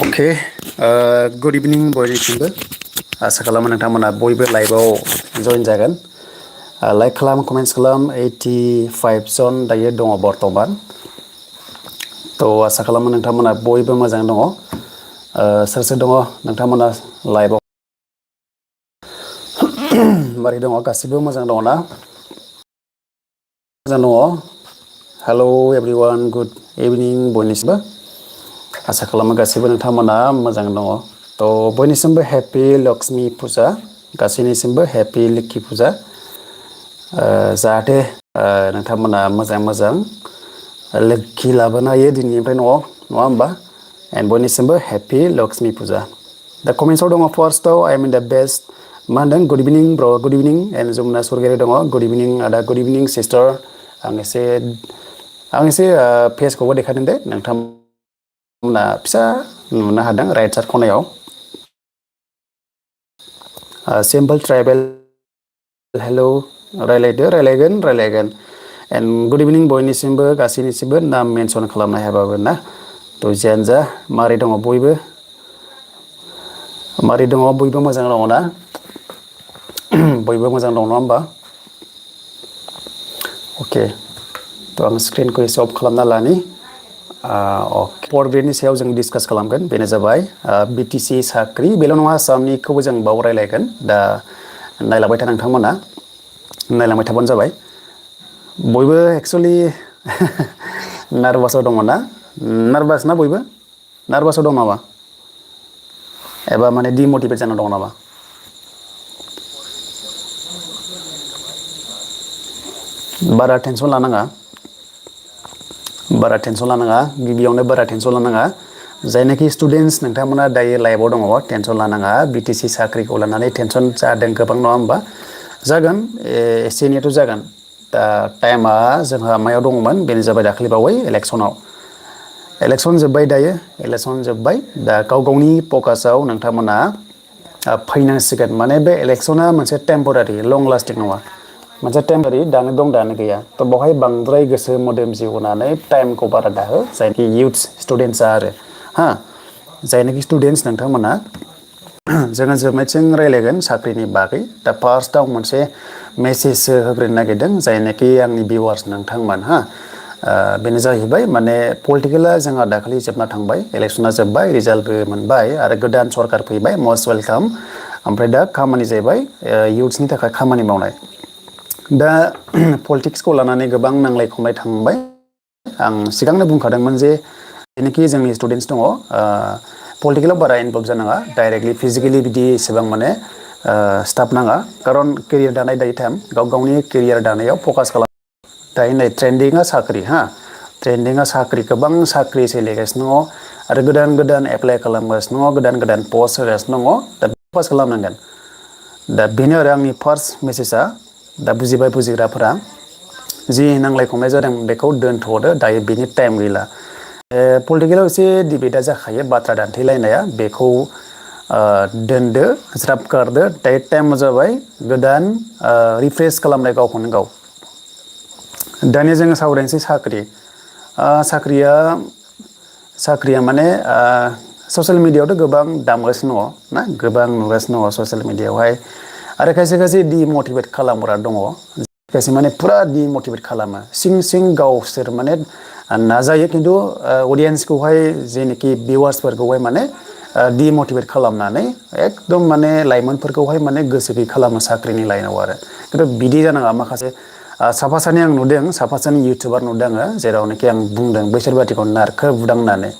Okay, good evening बयनिसिमबो आसा खालामो नोंथांमोना बयबो लाइभआव जइन जागोन लाइक खालाम कमेन्ट्स खालाम 85 जन दायो दङ बर्तमान तो आसा खालामो नोंथांमोना बयबो मोजां दङ सोर सोर दङ नोंथांमोना लाइभआव मारै दङ गासिबो मोजां दङ ना मोजां दङ हेलो एवरीवन गुड इवनिं बयनिसिमबो आसा खालामो गासिबो नोंथांमोना मोजां दङ तो बयनिसिमबो हैप्पी लक्ष्मी फुजा गासैनिसिमबो हैप्पी लोखि फुजा जाहाथे नोंथांमोना मोजां मोजां लोखि लाबोनो हायो दिनैनिफ्राय न'आव नङा होमबा एन्ड बयनिसिमबो हैप्पी लक्ष्मी फुजा दा कमेन्ट्सआव दङ फार्स्टआव I am in the best मा होनदों गुड इवनिं ब्र गुड इवनिं एन्ड जमुना सरगयारि दङ गुड इवनिं आदा गुड इवनिं सिस्टार आं एसे फेसखौबो देखायदों दे नोंथांमोना फिसा नुनो हादों राइट साइड खनायाव सिम्पल ट्राइबेल हेलो रायलायगोन एन्ड गुड इवनिं बयनिसिमबो गासैनिसिमबो नाम मेनसन खालामनो हायाबाबो ना तो जियानो जा मारै दङ बयबो मोजां दङ ना बयबो मोजां दङ नङा होमबा अके तो आं स्क्रिनखौ एसे अफ खालामना लानि फर ग्रेडनि सायाव जों डिसकास खालामगोन बेनो जाबाय BTC साख्रि बेल' नङा आसामनिखौबो जों बाव रायलायगोन दा नायलांबाय था नोंथांमोना नायलांबाय थाबानो जाबाय बयबो एक्चुअली नार्भासाव दङ ना नार्भास ना बयबो नार्भासाव दं नामा एबा माने डिमटिभेट जाना दङ नामा बारा टेनसन लानाङा गिबियावनो बारा टेनसन लानाङा जायनाखि स्टुडेन्ट्स नोंथांमोना दायो लाइभआव दङ टेनसन लानाङा BTC साख्रिखौ लानानै टेनसन जादों गोबां नङा होमबा जागोन एसे एनैयाथ' जागोन दा टाइमा जोंहा मायाव दङमोन बेनो जाबाय दाखालि बावै इलेक्सन जोब्बाय दायो इलेक्सन जोब्बाय दा गाव गावनि फकासाव नोंथांमोना फैनांसिगोन माने बे इलेक्सना मोनसे टेम्परारि लं लास्टिं नङा मोनसे टेम्परारि दानो दं दानो गैया तो बेवहाय बांद्राय गोसो मोदोम जिउ होनानै टाइमखौ बारा दाहो जायनाखि इयुथ्स स्टुडेन्टसा आरो जायनाखि स्टुडेन्टस नोंथांमोना जोङो जोबनायथिं रायलायगोन साख्रिनि बागै दा फार्स्टआव मोनसे मेसेज होग्रोनो नागिरदों जायनाखि आंनि भिउवार्स नोंथांमोन बेनो जाहैबाय माने पलिटिकेला जोंहा दाखालि जोबना थांबाय इलेक्सना जोब्बाय रिजाल्टबो मोनबाय आरो गोदान सरकार फैबाय मस्ट वेलकाम ओमफ्राय दा खामानि जाहैबाय इयुथ्सनि थाखाय खामानि मावनाय दा पलिटिक्सखौ लानानै गोबां नांलाय खमलाय थांबाय आं सिगांनो बुंखादोंमोन जे जेनाखि जोंनि स्टुडेन्टस दङ पलिटिकेलाव बारा इनभल्भ जानाङा डाइरेक्टलि फिजिकेलि बिदि एसेबां माने स्टाफ नाङा खारन केरियार दानाय दायो टाइम गाव गावनि केरियार दानायाव फकास खालाम दायो नै ट्रेन्डिङा साख्रि गोबां साख्रि सोलिगासिनो दङ आरो गोदान गोदान एप्लाइ खालामगासिनो दङ गोदान पस्ट होगासिनो दङ दा फकास खालामनांगोन दा बेनो आरो आंनि फार्स्ट मेसेजआ दा बुजिबाय बुजिग्राफोरा जि नांलाय खमलाय जादों बेखौ दोनथ'दो दायो बेनि टाइम गैला पलिटिकेलाव एसे डिबेटआ जाखायो बाथ्रा दान्थेलायनाया बेखौ दोनदो ज्राब गारदो दायो टाइमा जाबाय गोदान रिफ्रेश खालामनाय गावखौनो गाव दानिया जोङो सावरायनोसै साख्रिया माने ससियेल मिडियायावथ' गोबां दामगासिनो दङ ना गोबां नुगासिनो दङ ससियेल मिडियायावहाय आरो खायसे खायसे डिमटिभेट खालामग्रा दङ खायसे माने फुरा डिमटिभेट खालामो सिं गावसोर माने नाजायो खिन्थु अडियेन्सखौहाय जेनोखि भिउवार्सफोरखौहाय माने डिमटिभेट खालामनानै एकदम माने लाइमोनफोरखौहाय माने गोसो गैयै खालामो साख्रिनि लाइनाव आरो खिन्थु बिदि जानाङा माखासे साफा सानै आं नुदों साफा सानै इउटुबार नुदों आङो जेरावनोखि आं बुंदों बैसोर बादिखौ नारखो बुदां होननानै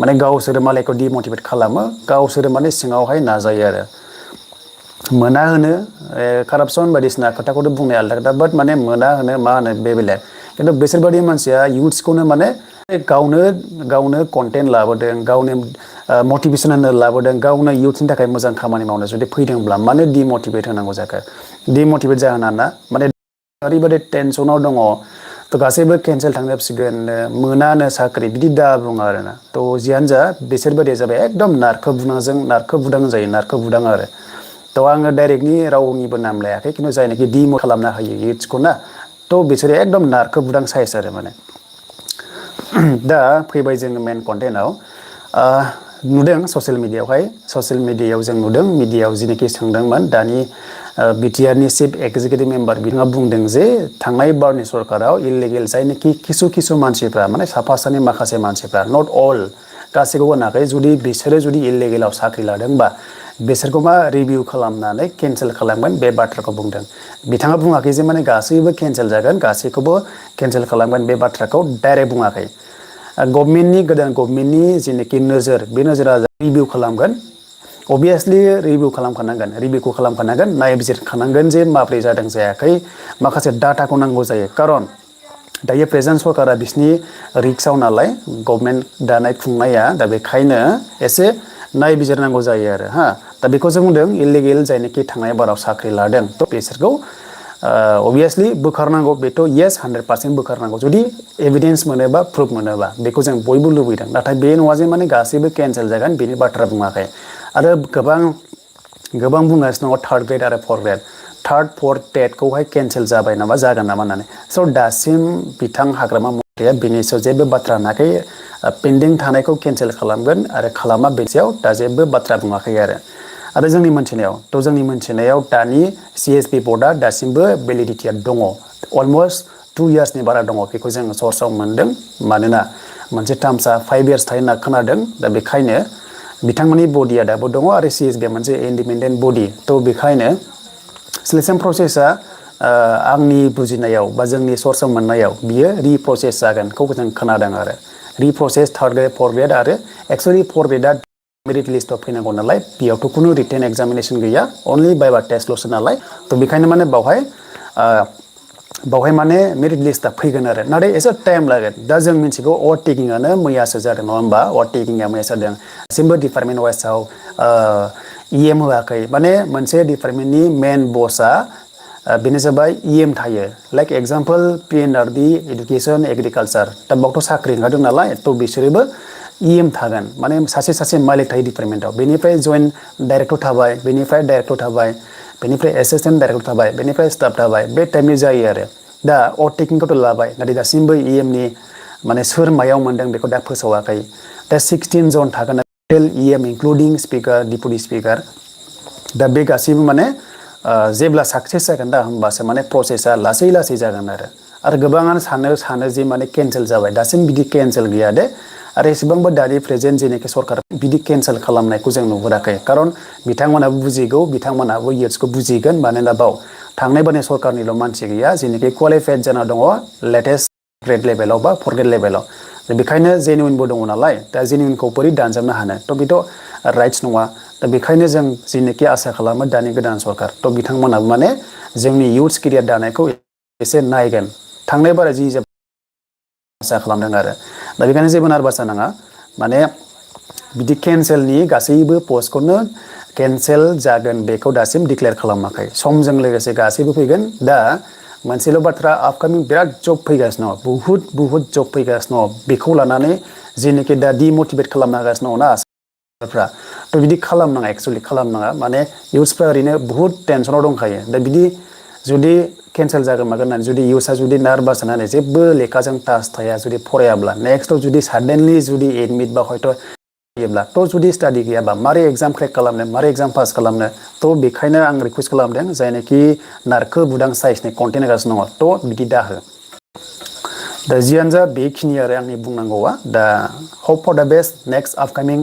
माने गावसोरो मालायखौ डिमटिभेट खालामो गावसोरो माने सिङावहाय नाजायो आरो मोना होनो कारापसन बायदिसिना खोथाखौथ' बुंनाय आलादा खोथा बाट माने मोना होनो मा होनो बे बेलेग खिन्थु बिसोरबादि मानसिया इउथ्सखौनो माने गावनो कन्टेन्ट लाबोदों गावनो मटिभेसन होनो लाबोदों गावनो इउथनि थाखाय मोजां खामानि मावनो जुदि फैदोंब्ला मानो डिमटिभेट होनांगौ जाखो डिमटिभेट जाहोना ना माने ओरैबादि टेनसनाव दङ थ' गासैबो केन्सेल थांजोबसिगोन मोनानो साख्रि बिदि दा बुङो आरोना थ' जियानो जा बिसोर बायदिया जाबाय एकदम नारखो बुदां जायो नारखो बुदां आरो थ' आङो डाइरेक्टनि रावनिबो नाम लायाखै खिन्थु जायनाखि डिमट खालामनो हायो इउथ्सखौ ना थ' बिसोरो एकदम नारखो बुदां साइस आरो माने दा फैबाय जोङो मेन कन्टेन्टआव नुदों ससियेल मिडियायाव जों नुदों मिडियायाव जेनोखि सोंदोंमोन दानि बिटिआरनि चिफ एक्जिकिउटिभ मेम्बार बिथाङा बुंदों जे थांनाय बारनि सरकाराव इलिगेल जायनोखि किसु मानसिफ्रा माने साफा सानै माखासे मानसिफ्रा नट अल गासैखौबो होनाखै जुदि बिसोरो जुदि इलिगेलाव साख्रि लादोंबा बिसोरखौ मा रिभिउ खालामनानै केन्सेल खालामगोन बे बाथ्राखौ बुंदों बिथाङा बुङाखै जे माने गासैबो केन्सेल जागोन गासैखौबो केन्सेल खालामगोन बे बाथ्राखौ डाइरेक्ट बुङाखै गोदान गभर्नमेन्टनि जेनोखि नोजोर बे नोजोरा रिभिउ खालामगोन अभियासलि रिभिउखौ खालामखानांगोन नायबिजिरखानांगोन जे माब्रै जादों जायाखै माखासे डाटाखौ नांगौ जायो खारन दायो प्रेजेन्ट सरकारा बिसिनि रिक्सआव नालाय गभर्नमेन्ट दानाय खुंनाया दा बेखायनो एसे नायबिजिरनांगौ जायो आरो दा बेखौ जों बुंदों इलिगेल जायनोखि थांनाय बाराव साख्रि लादों थ' बिसोरखौ अभियासलि बोखारनांगौ बेथ' येस 100% बोखारनांगौ जुदि एभिडेन्स मोनोबा प्रुफ मोनोबा बेखौ जों बयबो लुबैदों नाथाय बे नङा जे माने गासैबो केन्सेल जागोन बेनि बाथ्रा बुङाखै आरो गोबां बुंगासिनो दङ थार्द ग्रेड आरो फर्थ टेटखौहाय केन्सेल जाबाय नामा जागोन नामा होननानै स' दासिम बिथां हाग्रामा मन्थ्रिया बेनि सायाव जेबो बाथ्रा होनाखै पेन्डिं थानायखौ केन्सेल खालामगोन आरो खालामा बेसेयाव दा जेबो बाथ्रा बुङाखै आरो जोंनि मोनथिनायाव दानि CSP बर्डआ दासिमबो भेलिडिटिया दङ अलमस्ट 2 इयार्सनि बारा दङ बेखौ जों सर्सआव मोनदों मानोना मोनसे टार्म्सआ 5 इयार्स थायो होनना खोनादों दा बेखायनो बिथांमोननि बडिया दाबो दङ आरो CSB मोनसे इन्डिपेन्डेन्ट बडि थ' बेखायनो सिलेक्सन प्रसेसा आंनि बुजिनायाव बा जोंनि सर्सआव मोननायाव बियो रिप्रसेस जागोनखौ जों खोनादों आरो रिप्रसेस थार्ड ग्रेड फर्थ ग्रेड आरो एक्सुवेलि फर्थ ग्रेडआ मेरिट लिस्टआव फैनांगौ नालाय बेयावथ' खुनु रिटेन एग्जामिनेसन गैया अनलि बाइबा टेस्टल'सो नालाय थ' बेखायनो माने बावहाय माने मेरिट लिस्टआ फैगोन आरो नाथाय एसे टाइम लागोन दा जों मिथिगौ अभारटेकिंआनो मैयासो जादों नङा होमबा अभारटेकिंआ मैया जादों दासिमबो डिपार्टमेन्ट वाइसआव EM होआखै माने मोनसे डिपार्टमेन्टनि मेन बसआ बेनो जाबाय EM थायो like example PNRD education agriculture दा बावथ' साख्रि ओंखारदों नालाय थ' बिसोरबो EM थागोन माने सासे मालिक थायो डिपार्टमेन्टआव बेनिफ्राय जइन्ट डाइरेक्टर थाबाय बेनिफ्राय डाइरेक्टर थाबाय बेनिफ्राय एसिस्टेन्ट डाइरेक्टर थाबाय बेनिफ्राय स्टाफ थाबाय बे टाइपनि जायो आरो दा अभारटेकिंखौथ' लाबाय नाथाय दासिमबो EMनि माने सोर मायाव मोनदों बेखौ दा फोसावाखै दा 16 जन थागोन EM इंक्लुडिं स्पिकार डिपुटि स्पिकार दा बे गासैबो माने जेब्ला साक्सेस जागोन दा होमबासो माने प्रसेसा लासै जागोन आरो गोबाङानो सानो जे माने केन्सेल जाबाय दासिम बिदि केन्सेल गैया दे आरो एसेबांबो दानि प्रेजेन्ट जेनोखि सरकार बिदि केन्सेल खालामनायखौ जों नुहुराखै खारन बिथांमोनाबो बुजिगौ बिथांमोनाबो इयुथ्सखौ बुजिगोन मानोना बाव थांनाय बारनि सरकारनिल' मानसि गैया जेनोखि क्वालिफाइड जाना दङ लेटेस्ट ग्रेड लेभेलाव बा फर्थ ग्रेड लेभेलाव बेखायनो जेनुइनबो दङ नालाय दा जेनुइनखौ बोरै दानजोबनो हानो थ' बेथ' राइट्स नङा दा बेखायनो जों जेनोखि आसा खालामो दानि गोदान सरकार थ' बिथांमोनाबो माने जोंनि इयुथ्स केरियार दानायखौ एसे नायगोन थांनाय बारा जि आसा खालामदों आरो दा बेखायनो जेबो नारभास जानाङा माने बिदि केन्सेलनि गासैबो पस्टखौनो केन्सेल जागोन बेखौ दासिम डिक्लेयार खालामाखै समजों लोगोसे गासैबो फैगोन दा मोनसेल' बाथ्रा आपकामिं बिराद जब फैगासिनो दङ बुहुत जब फैगासिनो दङ बेखौ लानानै जेनोखि दा डिमटिभेट खालामनो हागासिनो दङ ना थ' बिदि खालामनाङा एक्सुवेलि खालामनाङा माने इयुथ्सफ्रा ओरैनो बुहुत टेनसनाव दंखायो दा बिदि जुदि केन्सेल जागोन मागोन होननानै जुदि इयुथ्सआ जुदि नार्भास जानानै जेबो लेखाजों टाच थाया जुदि फरायाब्ला नेक्स्टआव जुदि साडेनलि जुदि एडमिट बा हयथ' जायोब्ला थ' जुदि स्टाडि गैयाबा मारै एग्जाम क्रेक खालामनो मारै एग्जाम पास खालामनो थ' बेखायनो आं रिकुवेस्ट खालामदों जायनाखि नारखो बुदां साइसनि कन्टेन्ट होगासिनो दङ थ' बिदि दाहो दा जियानो जा बेखिनि आरो आंनि बुंनांगौआ दा हप फर दा बेस्ट नेक्स्ट आपकामिं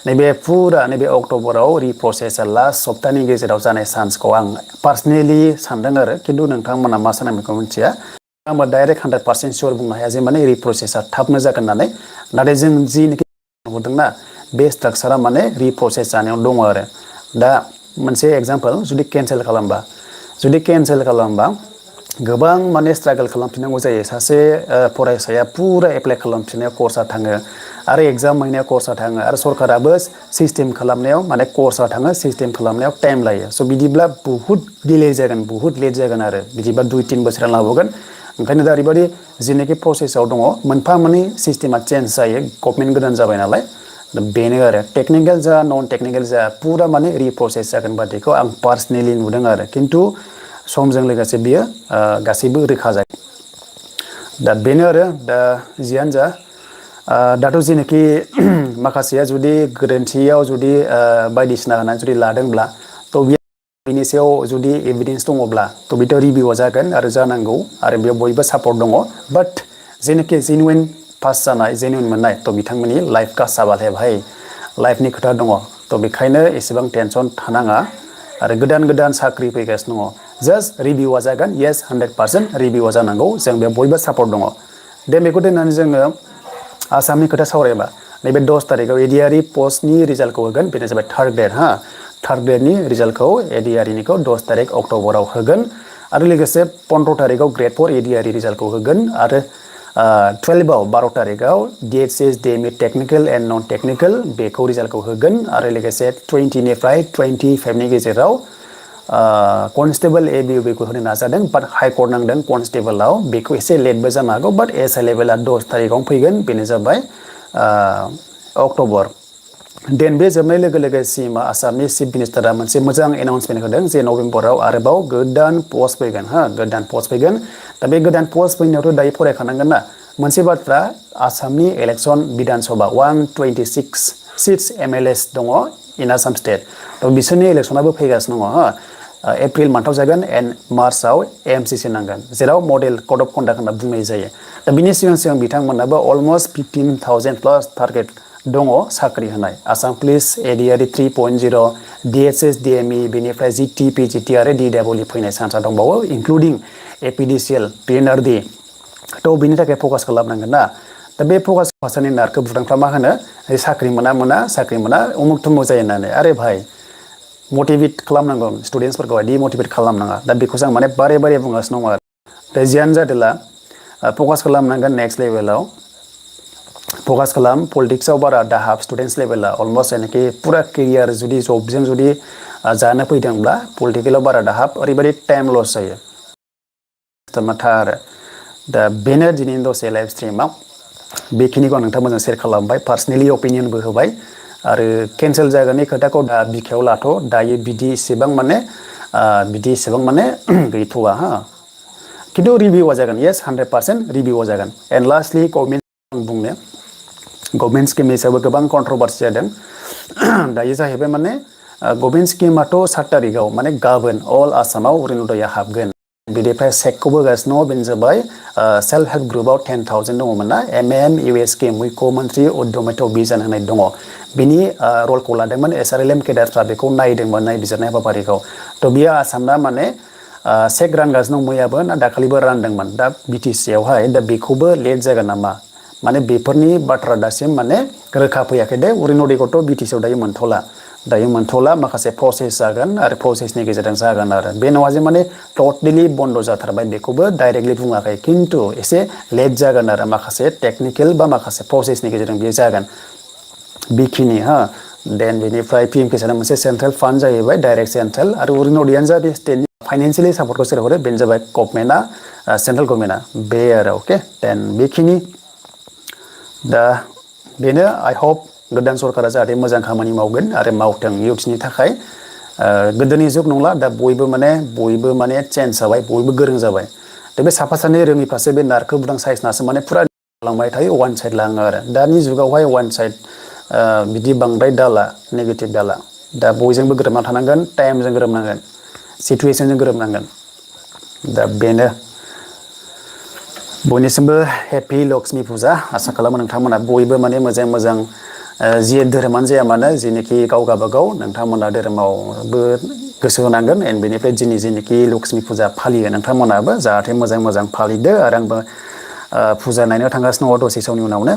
नैबे फुरा नैबे अक्ट'बराव रिप्रसेसा लास्ट सप्तानि गेजेराव जानाय चान्सखौ आं पार्सनेलि सानदों आरो खिन्थु नोंथांमोना मा सानो बेखौ मिथिया आंबो डाइरेक्ट 100% सियर बुंनो हाया जे माने रिप्रसेसा थाबनो जागोन होननानै नाथाय जों जिनिखि नुदोंना बे स्ट्राक्चारा माने रिप्रसेस जानायाव दङ आरो दा मोनसे एग्जाम्पल जुदि केन्सेल खालामबा गोबां माने स्ट्रागल खालामफिननांगौ जायो सासे फरायसाया पुरा एप्लाइ खालामफिननायाव कर्सआ थाङो आरो एग्जाम हैनायाव कर्सआ थाङो आरो सरकाराबो सिस्टेम खालामनायाव माने कर्सआ थाङो सिस्टेम खालामनायाव टाइम लायो स' बिदिब्ला बुहुत डिले जागोन बुहुत लेट जागोन आरो बिदिबा 2-3 बोसोर लाबावगोन ओंखायनो दा ओरैबायदि जेनोखि प्रसेसआव दङ मोनफा मोननै सिस्टेमा चेन्ज जायो गभर्नमेन्ट गोदान जाबाय नालाय बेनो आरो टेक्निकेल जा नन टेक्निकेल जा पुरा माने रिप्रसेस जागोन बादिखौ आं पार्सनेलि नुदों आरो खिन्थु समजों लोगोसे बियो गासैबो रोखा जायो दा बेनो आरो दा जियानो जा दाथ' जेनोखि माखासेया जुदि गोरोन्थियाव जुदि बायदिसिना होनानै जुदि लादोंब्ला थ' बिनि सायाव जुदि एभिडेन्स दङब्ला थ' बेथ' रिभिउआ जागोन आरो जानांगौ आरो बेयाव बयबो सापर्ट दङ बाट जेनोखि जेनुइन पास जानाय जेनुइन मोननाय थ' बिथांमोननि लाइफ कास्टआबाथाय भाई लाइफनि खोथा दङ थ' बेखायनो एसेबां टेनसन थानाङा आरो गोदान साख्रि फैगासिनो दङ जास्ट रिभिउआ जागोन येस 100% रिभिउआ जानांगौ जों बेयाव बयबो सापर्ट दङ दे बेखौ दोननानै जोङो आसामनि खोथा सावरायबा नैबे 10 तारिखआव एडिआरइ पस्टनि रिजाल्टखौ होगोन बेनो जाबाय थार्ड ग्रेड थार्ड ग्रेडनि रिजाल्टखौ एडिआरइनिखौ 10 तारिख अक्ट'बराव होगोन आरो लोगोसे 15 तारिखआव ग्रेड 4 एडिआरइ रिजाल्टखौ होगोन आरो 12 तारिखआव डिएचएस डिएमइ टेक्निकेल एन्ड नन टेक्निकेल बेखौ रिजाल्टखौ होगोन आरो लोगोसे 20निफ्राय 25नि गेजेराव कनस्टेबल एबिउबिखौ होनो नाजादों बाट हाइकर्ट नांदों कनस्टेबलाव बेखौ एसे लेटबो जानो हागौ बाट एसआइ लेभेला 10 तारिखआवनो फैगोन बेनो जाबाय अक्ट'बर देन बे जोबनाय लोगो लोगो सिमा आसामनि चिफ मिनिस्टारा मोनसे मोजां एनाउन्समेन्ट होदों जे नभेम्बराव आरोबाव गोदान पस्ट फैगोन गोदान पस्ट फैगोन दा बे गोदान पस्ट फैनायावथ' दायो फरायखानांगोन ना मोनसे बाथ्रा आसामनि इलेक्सन बिधान सभा 126 सिट्स एमएलएस दङ इन आसाम स्टेट थ' बिसोरनि इलेक्सनाबो फैगासिनो दङ एप्रिल मान्थआव जागोन एन्ड मार्चआव एमसिसि नांगोन जेराव मडेल कड अफ कन्डाक्ट होनना बुंनाय जायो दा बिनि सिगां बिथांमोनाबो अलमस्ट 15,000 प्लास टारगेट दङ साख्रि होनाय आसाम पुलिस एडिआरइ 3.0 डिएचएस डिएमइ बेनिफ्राय जिटि पिजिटि आरो डिडाब्लिउ फैनाय चान्सआ दंबावो इनक्लुडिं एपिडिसिएल पिएनआरडि थ' बिनि थाखाय फकास खालामनांगोन ना दा बे फकास भाषानि नारखौ बुदांफ्रा मा होनो साख्रि मोना उमुक थुमुक जायो होननानै आरे भाई मटिभेट खालामनांगौ स्टुडेन्टसफोरखौ डिमटिभेट खालामनाङा दा बेखौ जों माने बारे बुंगासिनो दङ आरो दा जियानो जादोला फकास खालामनांगोन नेक्स्ट लेभेलाव फकास खालाम पलिटिक्सआव बारा दाहाब स्टुडेन्टस लेभेला अलमस्ट जायनाखि पुरा केरियार जुदि जबजों जुदि जानो फैदोंब्ला पलिटिकेलाव बारा दाहाब ओरैबायदि टाइम लस जायो माथा आरो दा बेनो दिनैनि दसे लाइभ स्ट्रिमाव बेखिनिखौ आं नोंथांमोनजों शेयार खालामबाय पार्सनेलि अपिनियनबो होबाय आरो केन्सेल जागोननि खोथाखौ दा बिखायाव लाथ' दायो बिदि इसेबां माने गैथ'वा खिन्थु रिभिउआ जागोन येस 100% रिभिउआ जागोन एन्ड लास्टलि गभर्नमेन्ट स्किमनि हिसाबै गोबां कन्ट्रभार्सि जादों दायो जाहैबाय माने गभर्नमेन्ट स्किमाथ' 7 तारिखआव माने गाबोन अल आसामाव अरुनदया हाबगोन बिनिफ्राय सेकखौबो होगासिनो दङ बेनो जाबाय सेल्फ हेल्प ग्रुपआव 10,000 दङमोन ना एमएम इउएस स्किम मुख्य मन्त्रि उद्यमिता अभियान होनाय दङ बिनि रलखौ लादोंमोन एसआरएलएम केडारफ्रा बेखौ नायदोंमोन नायबिजिरनाय हाबाफारिखौ थ' बियो आसामना माने सेक रानगासिनो दं मैयाबो ना दाखालिबो रानदोंमोन दा बिटिसिआवहाय दा बेखौबो लेट जागोन नामा माने बेफोरनि बाथ्रा दासिम माने रोखा फैयाखै दे अरुनदयखौथ' बिटिसिआव दायो मोनथ'ला माखासे प्रसेस जागोन आरो प्रसेसनि गेजेरजों जागोन आरो बे नङा जे माने टटेलि बन्द जाथारबाय बेखौबो डाइरेक्टलि बुङाखै खिन्थु एसे लेट जागोन आरो माखासे टेक्निकेल बा माखासे प्रसेसनि गेजेरजों बेयो जागोन बेखिनि देन बेनिफ्राय पिएम किसाना मोनसे सेन्ट्रेल फान्ड जाहैबाय डाइरेक्ट सेन्ट्रेल आरो अरुनदयानो जा बे स्टेटनि फाइनेन्सियेलि सापर्टखौ सोर हरो बेनो जाबाय गभर्नमेन्टआ सेन्ट्रेल गभर्नमेन्टआ बे आरो अके देन बेखिनि दा बेनो आई होप गोदान सरकारा जाहाथे मोजां खामानि मावगोन आरो मावथों इउथ्सनि थाखाय गोदोनि जुग नंला दा बयबो माने चेन्ज जाबाय बयबो गोरों जाबाय दा बे साफा सानै रोङिफ्रासो बे नारखो बुदां साइसनासो माने फुरा लांबाय थायो वान साइड लाङो आरो दानि जुगावहाय वान साइड बिदि बांद्राय दाला नेगेटिभ दाला दा बयजोंबो गोरोबना थानांगोन टाइमजों गोरोबनांगोन सिटुएसनजों गोरोबनांगोन दा बेनो बयनिसिमबो हेपि लक्ष्मी फुजा आसा खालामो नोंथांमोना बयबो माने मोजां जि धोरोमानो जाया मानो जेनोखि गाव गाबागाव नोंथांमोना धोरोमावबो गोसो होनांगोन एन्ड बेनिफ्राय दिनै जेनोखि लक्ष्मि फुजा फालियो नोंथांमोनाबो जाहाथे मोजां मोजां फालिदो आरो आंबो फुजा नायनो थांगासिनो दङ दसे समनि उनावनो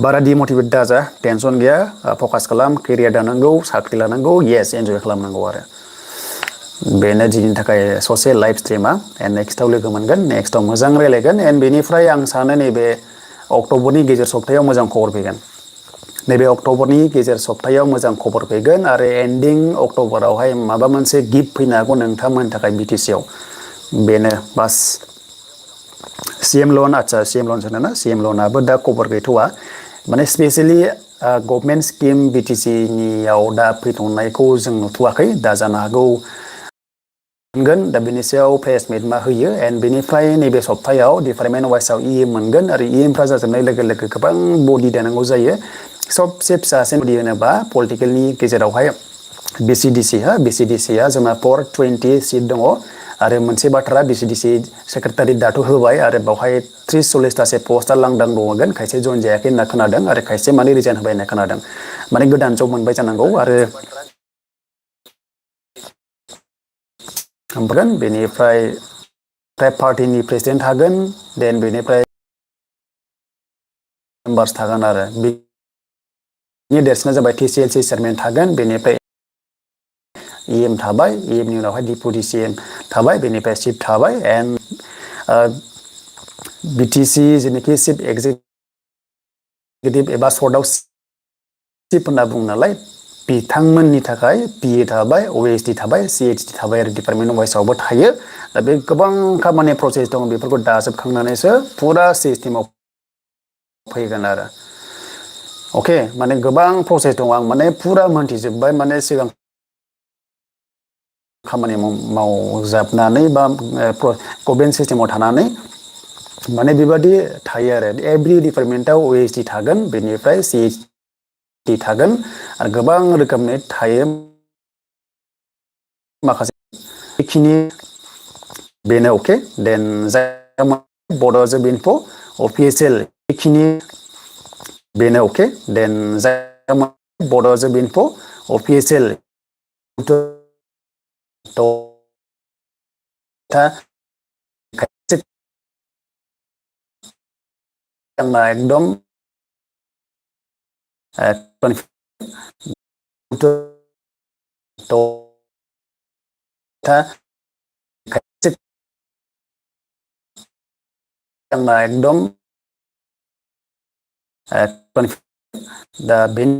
बारा डिमटिभेट दाजा टेनसन गैया फकास खालाम केरियार दानांगौ साख्रि लानांगौ येस एन्जय खालामनांगौ आरो बेनो दिनैनि थाखाय ससे लाइफ स्ट्रिमा एन्ड नेक्स्टआव लोगो मोनगोन नेक्स्टआव मोजां रायलायगोन एन्ड बेनिफ्राय आं सानो नैबे अक्ट'बरनि गेजेर सप्तायाव मोजां खबर फैगोन नैबे अक्ट'बरनि गेजेर सप्तायाव मोजां खबर फैगोन आरो एन्डिं अक्ट'बरावहाय माबा मोनसे गिफ्ट फैनो हागौ नोंथांमोननि थाखाय बिटिसिआव बेनो बास सिएम लन आदसा सिएम लन सोना सिएम लनाबो दा खबर गैथ'वा माने स्पेसियेलि गभर्नमेन्ट स्किम बिटिसिनियाव दा फैथ'नायखौ जों नुथ'वाखै दा जानो हागौ मोनगोन दा बेनि सायाव प्रेस मिट मा होयो एन्ड बेनिफ्राय नैबे सप्तायाव डिपार्टमेन्ट वाइसआव मोनगोन आरो इएमफ्रा जाजोबनाय लोगो लोगो गोबां बडि दानांगौ जायो सबसे फिसासिन बडि होनोबा पलिटिकेलनि गेजेरावहाय बिसिडिसिआ जोंना 420 सिट दङ आरो मोनसे बाथ्रा बिसिडिसि सेक्रेटारि दाथ' होबाय आरो बेवहाय 30-40थासो पस्टआ लांदां दङगोन खायसे जइन जायाखै होनना खोनादों आरो खायसे माने रिजाइन होबाय होनना खोनादों माने गोदान जब मोनबाय जानांगौ आरो ओमफ्राय बेनिफ्राय पार्टिनि प्रेसिडेन्ट थागोन देन बेनिफ्राय मेम्बार्स थागोन आरो बेनि देरसिना जाबाय TCLC चेयारमेन थागोन बेनिफ्राय EM थाबाय EMनि उनावहाय डिपुटि CM थाबाय बेनिफ्राय चिफ थाबाय एन्ड BTC जेनोखि चिफ एग्जिकिउटिभ एबा सर्टआव चिफ होनना बुङो नालाय बिथांमोननि थाखाय PA थाबाय OSD थाबाय CHD थाबाय आरो डिपार्टमेन्ट वाइसआवबो थायो दा बे गोबां खामानि प्रसेस दं बेफोरखौ दाजोबखांनानैसो फुरा सिस्टेमाव फैगोन आरो अके माने गोबां प्रसेस दं आं माने फुरा मोनथिजोब्बाय माने सिगां खामानि मावजाबनानै बा गभर्नमेन्ट सिस्टेमाव थानानै माने बेबादि थायो आरो एभ्रि डिपार्टमेन्टआव OSD थागोन बेनिफ्राय CHD थागोन आरो गोबां रोखोमनि थायो माखासे बेखिनि बेनो अके देन जाय बड'आ जोब इनफ' अफिसियेल बेखिनि बेनो अके देन जाय बड'आ जोब इनफ' अफिसियेल आंना एकदम आंना एकदम दा बेनि